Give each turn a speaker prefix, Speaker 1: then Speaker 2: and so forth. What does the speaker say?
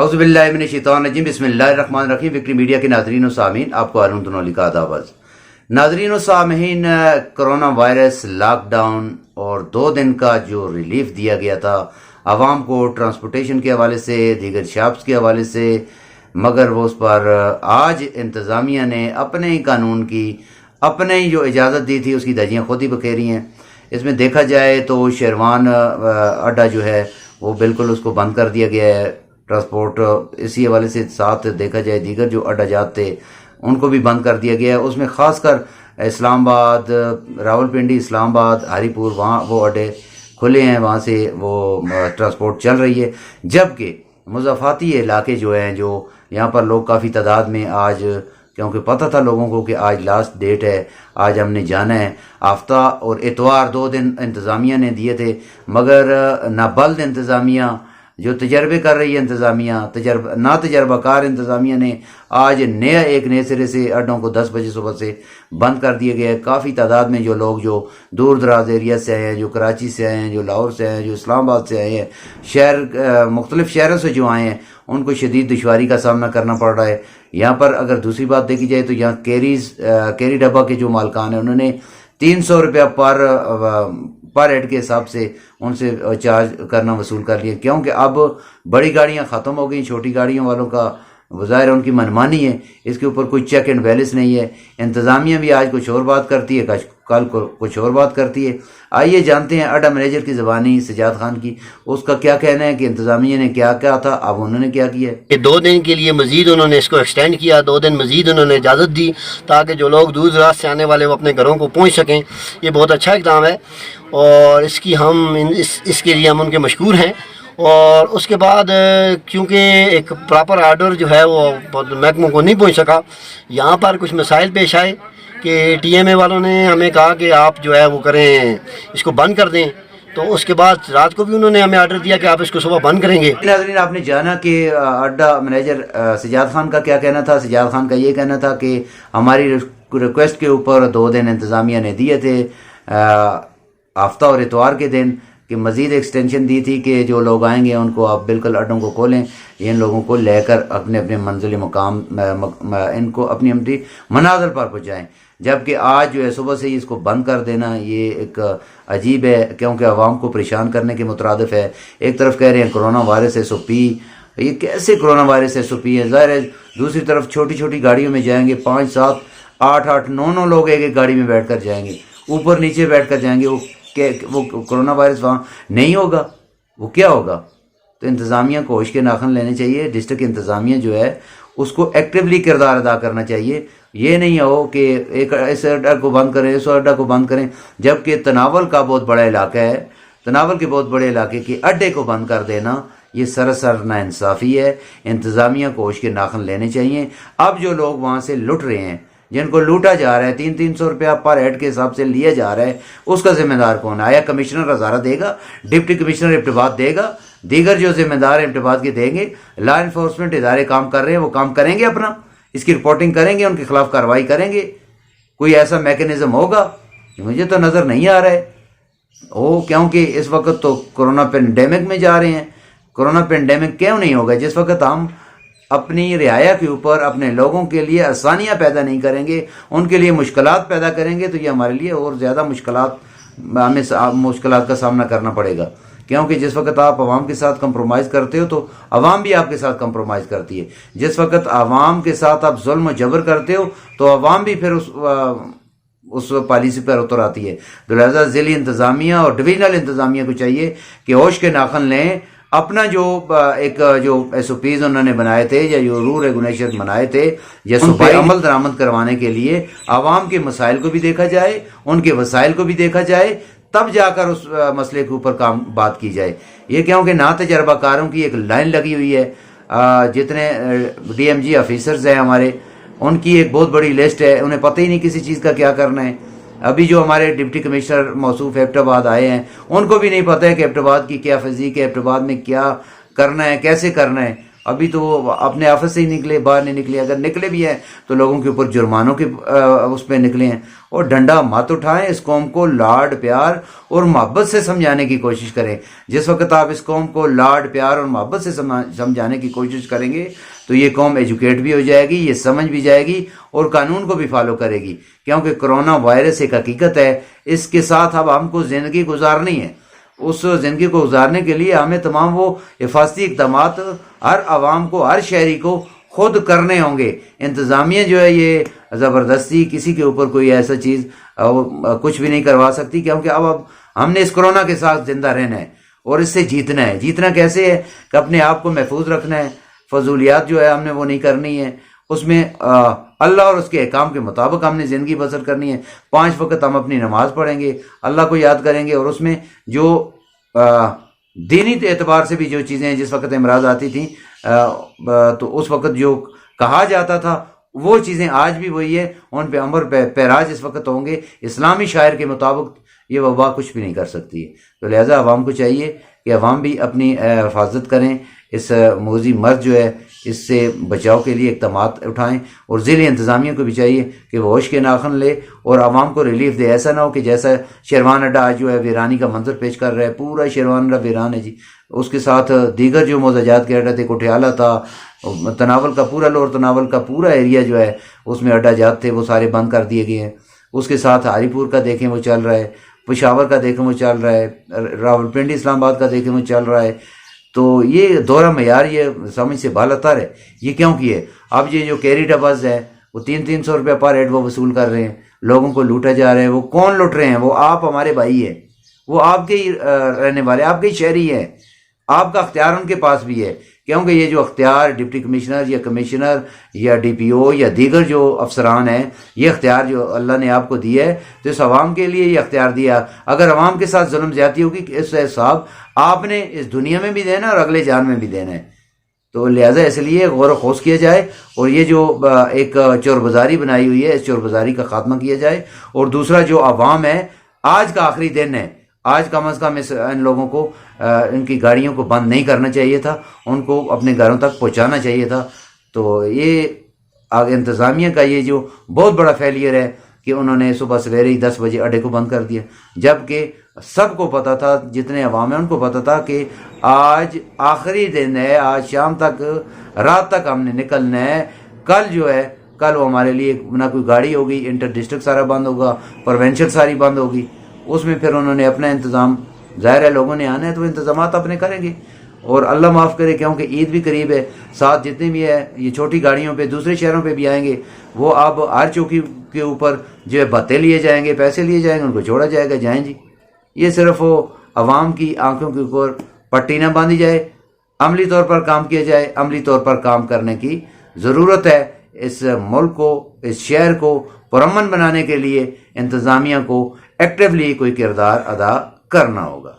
Speaker 1: اعوذ باللہ من الشیطان الرجیم، بسم اللہ الرحمن الرحیم۔ وکٹری میڈیا کے ناظرین و سامعین، آپ کو ارون دنولی کا آداب۔ ناظرین و سامعین، کرونا وائرس، لاک ڈاؤن اور 2 دن کا جو ریلیف دیا گیا تھا عوام کو ٹرانسپورٹیشن کے حوالے سے، دیگر شاپس کے حوالے سے، مگر وہ اس پر آج انتظامیہ نے اپنے ہی قانون کی، اپنے ہی جو اجازت دی تھی اس کی دھجیاں خود ہی بکھیری ہیں۔ اس میں دیکھا جائے تو شیروان اڈا جو ہے وہ بالکل اس کو بند کر دیا گیا ہے، ٹرانسپورٹ اسی حوالے سے ساتھ دیکھا جائے دیگر جو اڈا جات تھے ان کو بھی بند کر دیا گیا ہے۔ اس میں خاص کر اسلام آباد، راولپنڈی، اسلام آباد، ہری پور، وہاں وہ اڈے کھلے ہیں، وہاں سے وہ ٹرانسپورٹ چل رہی ہے، جبکہ مضافاتی علاقے جو ہیں، جو یہاں پر لوگ کافی تعداد میں آج، کیونکہ پتہ تھا لوگوں کو کہ آج لاسٹ ڈیٹ ہے، آج ہم نے جانا ہے، ہفتہ اور اتوار 2 دن انتظامیہ نے دیے تھے، مگر نابلد انتظامیہ جو تجربے کر رہی ہے انتظامیہ، نا تجربہ کار انتظامیہ نے آج ایک نئے سرے سے اڈوں کو 10 بجے صبح سے بند کر دیے گئے۔ کافی تعداد میں جو لوگ جو دور دراز ایریا سے آئے ہیں، جو کراچی سے آئے ہیں، جو لاہور سے آئے ہیں، جو اسلام آباد سے آئے ہیں، مختلف شہروں سے جو آئے ہیں، ان کو شدید دشواری کا سامنا کرنا پڑ رہا ہے۔ یہاں پر اگر دوسری بات دیکھی جائے تو یہاں کیری ڈبہ کے جو مالکان ہیں، انہوں نے 300 روپیہ پر ہیڈ کے حساب سے ان سے چارج کرنا وصول کر لیا، کیونکہ اب بڑی گاڑیاں ختم ہو گئیں، چھوٹی گاڑیوں والوں کا بظاہر ان کی منمانی ہے، اس کے اوپر کوئی چیک اینڈ بیلنس نہیں ہے۔ انتظامیہ بھی آج کچھ اور بات کرتی ہے، کل کچھ اور بات کرتی ہے۔ آئیے جانتے ہیں اڈا مینیجر کی زبانی سجاد خان کی، اس کا کیا کہنا ہے کہ انتظامیہ نے کیا کہا تھا، اب انہوں نے کیا کیا ہے۔
Speaker 2: 2 دن کے لیے مزید انہوں نے اس کو ایکسٹینڈ کیا، 2 دن مزید انہوں نے اجازت دی تاکہ جو لوگ دور دراز سے آنے والے وہ اپنے گھروں کو پہنچ سکیں۔ یہ بہت اچھا اقدام ہے اور اس کے لیے ہم ان کے مشکور ہیں۔ اور اس کے بعد کیونکہ ایک پراپر آرڈر جو ہے وہ محکموں کو نہیں پہنچ سکا، یہاں پر کچھ مسائل پیش آئے کہ ٹی ایم اے والوں نے ہمیں کہا کہ آپ جو ہے وہ کریں، اس کو بند کر دیں، تو اس کے بعد رات کو بھی انہوں نے ہمیں آرڈر دیا کہ آپ اس کو صبح بند کریں گے۔
Speaker 1: ناظرین، آپ نے جانا کہ اڈا مینیجر سجاد خان کا کیا کہنا تھا۔ سجاد خان کا یہ کہنا تھا کہ ہماری ریکویسٹ کے اوپر 2 دن انتظامیہ نے دیے تھے، ہفتہ اور اتوار کے دن، کہ مزید ایکسٹینشن دی تھی کہ جو لوگ آئیں گے ان کو آپ بالکل اڈوں کو کھولیں، ان لوگوں کو لے کر اپنے اپنے منزل مقام ان کو اپنی منازل پر پہنچائیں، جبکہ آج جو ہے صبح سے ہی اس کو بند کر دینا یہ ایک عجیب ہے، کیونکہ عوام کو پریشان کرنے کے مترادف ہے۔ ایک طرف کہہ رہے ہیں کرونا وائرس SOP، یہ کیسے کرونا وائرس SOP ہے؟ ظاہر ہے دوسری طرف چھوٹی چھوٹی گاڑیوں میں جائیں گے، 5 7 8 8 9 لوگ ایک گاڑی میں بیٹھ کر جائیں گے، اوپر نیچے بیٹھ کر جائیں گے، وہ کرونا وائرس وہاں نہیں ہوگا، وہ کیا ہوگا؟ تو انتظامیہ کو ہوش کے ناخن لینے چاہیے، ڈسٹرکٹ انتظامیہ جو ہے اس کو ایکٹیولی کردار ادا کرنا چاہیے۔ یہ نہیں ہو کہ اس اڈا کو بند کریں، اس اڈا کو بند کریں، جبکہ تناول کا بہت بڑا علاقہ ہے، تناول کے بہت بڑے علاقے کے اڈے کو بند کر دینا یہ سراسر ناانصافی ہے۔ انتظامیہ کو ہوش کے ناخن لینے چاہیے۔ اب جو لوگ وہاں سے لٹ رہے ہیں، جن کو لوٹا جا رہا ہے، 300 روپیہ پر ہیڈ کے حساب سے لیا جا رہا ہے، اس کا ذمہ دار کون ہے؟ آیا کمشنر ہزارہ دے گا، ڈپٹی کمشنر ابٹباد دے گا، دیگر جو ذمہ دار ابٹباد کے دیں گے؟ لا انفورسمنٹ ادارے کام کر رہے ہیں، وہ کام کریں گے، اپنا اس کی رپورٹنگ کریں گے، ان کے خلاف کارروائی کریں گے؟ کوئی ایسا میکنزم ہوگا؟ مجھے تو نظر نہیں آ رہا ہے کیونکہ اس وقت تو کرونا پینڈیمک میں جا رہے ہیں۔ کرونا پینڈیمک کیوں نہیں ہوگا؟ جس وقت ہم اپنی رعایا کے اوپر اپنے لوگوں کے لیے آسانیاں پیدا نہیں کریں گے، ان کے لیے مشکلات پیدا کریں گے، تو یہ ہمارے لیے اور زیادہ ہمیں مشکلات کا سامنا کرنا پڑے گا، کیونکہ جس وقت آپ عوام کے ساتھ کمپرومائز کرتے ہو تو عوام بھی آپ کے ساتھ کمپرومائز کرتی ہے۔ جس وقت عوام کے ساتھ آپ ظلم و جبر کرتے ہو تو عوام بھی پھر اس پالیسی پر اتر آتی ہے۔ تو لہٰذا ضلعی انتظامیہ اور ڈویژنل انتظامیہ کو چاہیے کہ ہوش کے ناخن لیں، اپنا جو SOPs انہوں نے بنائے تھے یا جو رول ریگولیشن بنائے تھے یا صوبائی عمل درآمد کروانے کے لیے عوام کے مسائل کو بھی دیکھا جائے، ان کے وسائل کو بھی دیکھا جائے، تب جا کر اس مسئلے کے اوپر بات کی جائے۔ یہ کیونکہ نا تجربہ کاروں کی ایک لائن لگی ہوئی ہے، جتنے DMG آفیسرز ہیں ہمارے، ان کی ایک بہت بڑی لسٹ ہے، انہیں پتہ ہی نہیں کسی چیز کا کیا کرنا ہے۔ ابھی جو ہمارے ڈپٹی کمشنر موصوف ایبٹ آئے ہیں، ان کو بھی نہیں پتہ ہے کہ ایبٹ کی کیا فزیک ہے، ایبٹ میں کیا کرنا ہے، کیسے کرنا ہے۔ ابھی تو وہ اپنے آفس سے ہی نکلے، باہر نہیں نکلے، اگر نکلے بھی ہیں تو لوگوں کے اوپر جرمانوں کے اس پہ نکلے ہیں. اور ڈنڈا مت اٹھائیں، اس قوم کو لاڈ پیار اور محبت سے سمجھانے کی کوشش کریں. جس وقت آپ اس قوم کو لاڈ پیار اور محبت سے سمجھانے کی کوشش کریں گے تو یہ قوم ایجوکیٹ بھی ہو جائے گی، یہ سمجھ بھی جائے گی اور قانون کو بھی فالو کرے گی. کیونکہ کرونا وائرس ایک حقیقت ہے، اس کے ساتھ اب ہم کو زندگی گزارنی ہے. اس زندگی کو گزارنے کے لیے ہمیں تمام وہ حفاظتی اقدامات ہر عوام کو، ہر شہری کو خود کرنے ہوں گے. انتظامیہ جو ہے یہ زبردستی کسی کے اوپر کوئی ایسا چیز کچھ بھی نہیں کروا سکتی، کیونکہ اب ہم نے اس کرونا کے ساتھ زندہ رہنا ہے اور اس سے جیتنا ہے. جیتنا کیسے ہے کہ اپنے آپ کو محفوظ رکھنا ہے. فضولیات جو ہے ہم نے وہ نہیں کرنی ہے، اس میں اللہ اور اس کے احکام کے مطابق ہم نے زندگی بسر کرنی ہے. 5 وقت ہم اپنی نماز پڑھیں گے، اللہ کو یاد کریں گے، اور اس میں جو دینی اعتبار سے بھی جو چیزیں جس وقت امراض آتی تھیں تو اس وقت جو کہا جاتا تھا وہ چیزیں آج بھی وہی ہے. ان پہ امر پیراج اس وقت ہوں گے. اسلامی شاعر کے مطابق یہ وبا کچھ بھی نہیں کر سکتی ہے. تو لہٰذا عوام کو چاہیے کہ عوام بھی اپنی حفاظت کریں، اس موذی مرض جو ہے اس سے بچاؤ کے لیے اقدامات اٹھائیں. اور ضلع انتظامیہ کو بھی چاہیے کہ وہ ہوش کے ناخن لے اور عوام کو ریلیف دے. ایسا نہ ہو کہ جیسا شیروان اڈا آج جو ہے ویرانی کا منظر پیش کر رہا ہے، پورا شیروان اڈا ویران ہے جی. اس کے ساتھ دیگر جو مزاجات کے اڈا تھے، کوٹھیالہ تھا، تناول کا پورا لوور تناول کا پورا ایریا جو ہے اس میں اڈا جات تھے وہ سارے بند کر دیے گئے ہیں. اس کے ساتھ ہاری پور کا دیکھیں وہ چل رہا ہے، پشاور کا دیکھیں وہ چل رہا ہے، راولپنڈی اسلام آباد کا دیکھیں وہ چل رہا ہے. تو یہ دورہ معیار یہ سمجھ سے بالاتر ہے. یہ کیوں کیے؟ اب یہ جو کیری ڈبز ہے وہ 300 روپے پر ہیڈ وہ وصول کر رہے ہیں، لوگوں کو لوٹا جا رہا ہے. وہ کون لوٹ رہے ہیں؟ وہ آپ ہمارے بھائی ہیں، وہ آپ کے ہی رہنے والے، آپ کے ہی شہری ہیں. آپ کا اختیار ان کے پاس بھی ہے، کیونکہ یہ جو اختیار ڈپٹی کمشنر یا کمشنر یا ڈی پی او یا دیگر جو افسران ہیں، یہ اختیار جو اللہ نے آپ کو دیا ہے تو اس عوام کے لیے یہ اختیار دیا. اگر عوام کے ساتھ ظلم زیادتی ہوگی اس کا حساب آپ نے اس دنیا میں بھی دینا ہے اور اگلے جان میں بھی دینا ہے. تو لہٰذا اس لیے غور و خوض کیا جائے اور یہ جو ایک چور بازاری بنائی ہوئی ہے اس چور بازاری کا خاتمہ کیا جائے. اور دوسرا جو عوام ہے، آج کا آخری دن ہے، آج کم از کم ان لوگوں کو ان کی گاڑیوں کو بند نہیں کرنا چاہیے تھا، ان کو اپنے گھروں تک پہنچانا چاہیے تھا. تو یہ انتظامیہ کا یہ جو بہت بڑا فیلئر ہے کہ انہوں نے صبح سویرے ہی 10 بجے اڈے کو بند کر دیا، جبکہ سب کو پتا تھا، جتنے عوام ہیں ان کو پتا تھا کہ آج آخری دن ہے، آج شام تک، رات تک ہم نے نکلنا ہے. کل جو ہے کل وہ ہمارے لیے نہ کوئی گاڑی ہوگی، انٹر ڈسٹرکٹ سارا بند ہوگا، پروینشل ساری بند ہوگی. اس میں پھر انہوں نے اپنا انتظام، ظاہر ہے لوگوں نے آنا ہے تو انتظامات اپنے کریں گے. اور اللہ معاف کرے کیونکہ عید بھی قریب ہے، ساتھ جتنے بھی ہے یہ چھوٹی گاڑیوں پہ دوسرے شہروں پہ بھی آئیں گے، وہ اب ہر چوکی کے اوپر جو ہے بھتے لیے جائیں گے، پیسے لیے جائیں گے، ان کو چھوڑا جائے گا، جائیں جی. یہ صرف وہ عوام کی آنکھوں کے اوپر پٹی نہ باندھی جائے، عملی طور پر کام کیا جائے. عملی طور پر کام کرنے کی ضرورت ہے. اس ملک کو، اس شہر کو پرامن بنانے کے لیے انتظامیہ کو ایکٹیولی کوئی کردار ادا کرنا ہوگا.